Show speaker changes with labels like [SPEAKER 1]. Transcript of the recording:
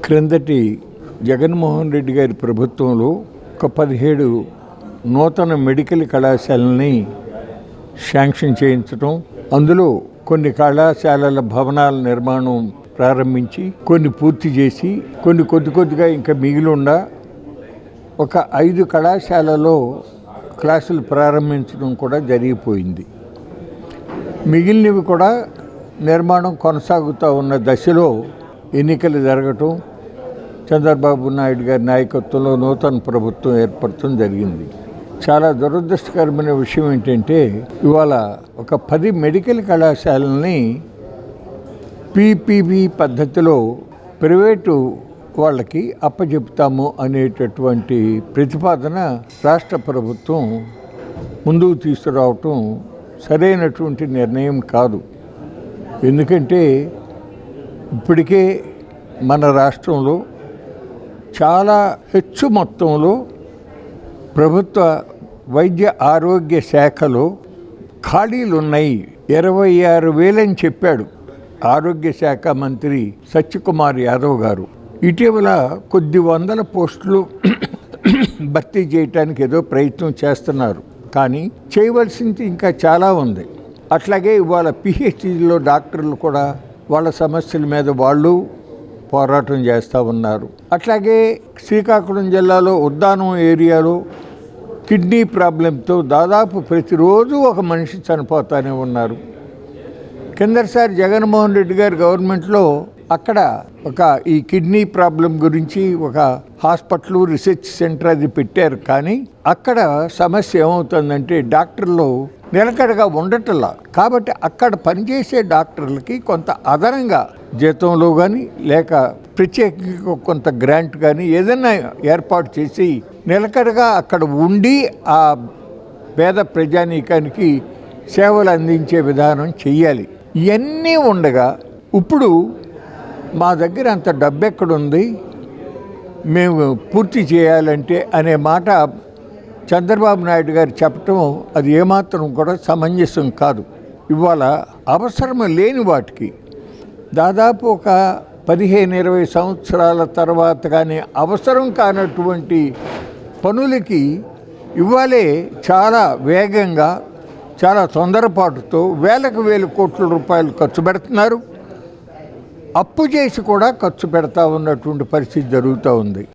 [SPEAKER 1] క్రిందటి జగన్మోహన్ రెడ్డి గారి ప్రభుత్వంలో ఒక 17 నూతన మెడికల్ కళాశాలని శాంక్షన్ చేయించడం, అందులో కొన్ని కళాశాలల భవనాల నిర్మాణం ప్రారంభించి కొన్ని పూర్తి చేసి కొన్ని కొద్దిగా ఇంకా మిగిలి ఒక 5 కళాశాలలో క్లాసులు ప్రారంభించడం కూడా జరిగిపోయింది. మిగిలినవి కూడా నిర్మాణం కొనసాగుతూ ఉన్న దశలో ఎన్నికలు జరగటం, చంద్రబాబు నాయుడు గారి నాయకత్వంలో నూతన ప్రభుత్వం ఏర్పడటం జరిగింది. చాలా దురదృష్టకరమైన విషయం ఏంటంటే ఇవాళ ఒక 10 మెడికల్ కళాశాలని పీపీపీ పద్ధతిలో ప్రైవేటు వాళ్ళకి అప్పచెప్తాము అనేటటువంటి ప్రతిపాదన రాష్ట్ర ప్రభుత్వం ముందుకు తీసుకురావటం సరైనటువంటి నిర్ణయం కాదు. ఎందుకంటే ఇప్పటికే మన రాష్ట్రంలో చాలా హెచ్చు మొత్తంలో ప్రభుత్వ వైద్య ఆరోగ్య శాఖలో ఖాళీలు ఉన్నాయి. 26,000 అని చెప్పాడు ఆరోగ్య శాఖ మంత్రి సత్యకుమార్ యాదవ్ గారు. ఇటీవల కొద్ది వందల పోస్టులు భర్తీ చేయడానికి ఏదో ప్రయత్నం చేస్తున్నారు, కానీ చేయవలసింది ఇంకా చాలా ఉంది. అట్లాగే ఇవాళ పిహెచ్సిలో డాక్టర్లు కూడా వాళ్ళ సమస్యల మీద వాళ్ళు పోరాటం చేస్తూ ఉన్నారు. అట్లాగే శ్రీకాకుళం జిల్లాలో ఉద్దానం ఏరియాలో కిడ్నీ ప్రాబ్లంతో దాదాపు ప్రతిరోజు ఒక మనిషి చనిపోతూనే ఉన్నారు. కిందసారి జగన్మోహన్ రెడ్డి గారి గవర్నమెంట్లో అక్కడ ఈ కిడ్నీ ప్రాబ్లం గురించి ఒక హాస్పిటల్ రీసెర్చ్ సెంటర్ అది పెట్టారు. కానీ అక్కడ సమస్య ఏమవుతుందంటే డాక్టర్లు నిలకడగా ఉండటంలా. కాబట్టి అక్కడ పనిచేసే డాక్టర్లకి కొంత అదనంగా జీతంలో కానీ లేక ప్రత్యేకంగా కొంత గ్రాంట్ కానీ ఏదైనా ఏర్పాటు చేసి నిలకడగా అక్కడ ఉండి ఆ పేద ప్రజానీకానికి సేవలు అందించే విధానం చెయ్యాలి. ఇవన్నీ ఉండగా ఇప్పుడు మా దగ్గర అంత డబ్బు ఎక్కడుంది, మేము పూర్తి చేయాలంటే అనే మాట చంద్రబాబు నాయుడు గారు చెప్పటం అది ఏమాత్రం కూడా సమంజసం కాదు. ఇవాళ అవసరం లేని వాటికి దాదాపు ఒక 15-20 సంవత్సరాల తర్వాత కానీ అవసరం కానటువంటి పనులకి ఇవాళే చాలా వేగంగా చాలా తొందరపాటుతో వేల కోట్ల రూపాయలు ఖర్చు పెడుతున్నారు. అప్పు చేసి కూడా ఖర్చు పెడతా ఉన్నటువంటి పరిస్థితి జరుగుతూ ఉంది.